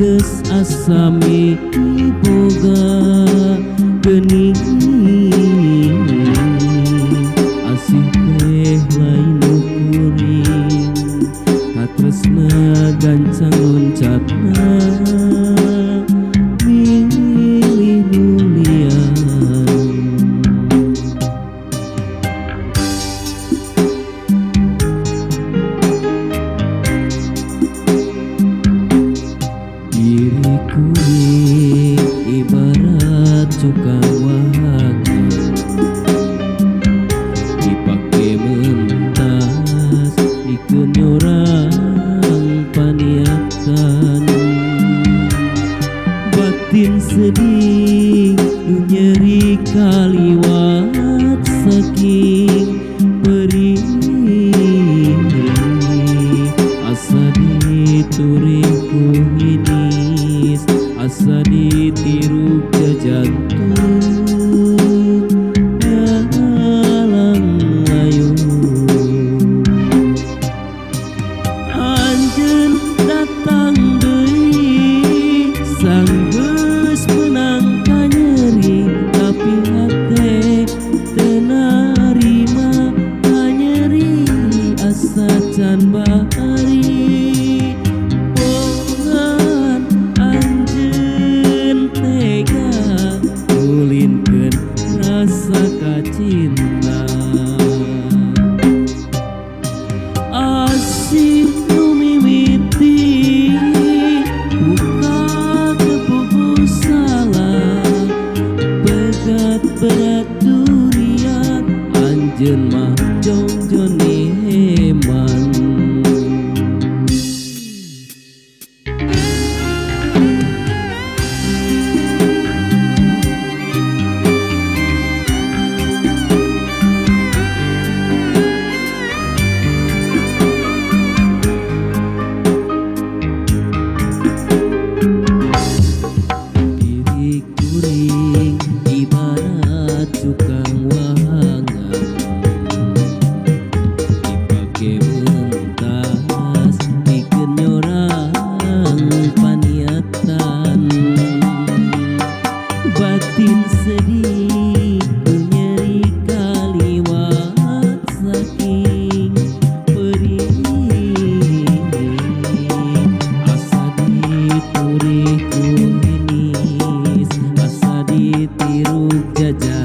geus asami boga geuning asih teh lain kuring katresna gancang loncatna milih nulian diriku ibarat cukang wahaga dipake mentas dikeun orang paniatan batin sedih nyeri kaliwat saking perih asa dituring ku hinis asa ditiru ke jantung alang layu anjeun datang deui sanggeus menang ka nyeri tapi hate teu narima ka nyeri asa can bahari bohongan anjeun tega nulinkeun rasa kacinta asih nu mimiti buka kebubu salah begat berat durian anjeun mah jongjoni heman diri kuring ibarat cukang wahangan dipake mentas dikeun nyorang paniatan batin sedih nyeri kaliwat saking perih asa dituring ku hinis asa ditiru jajak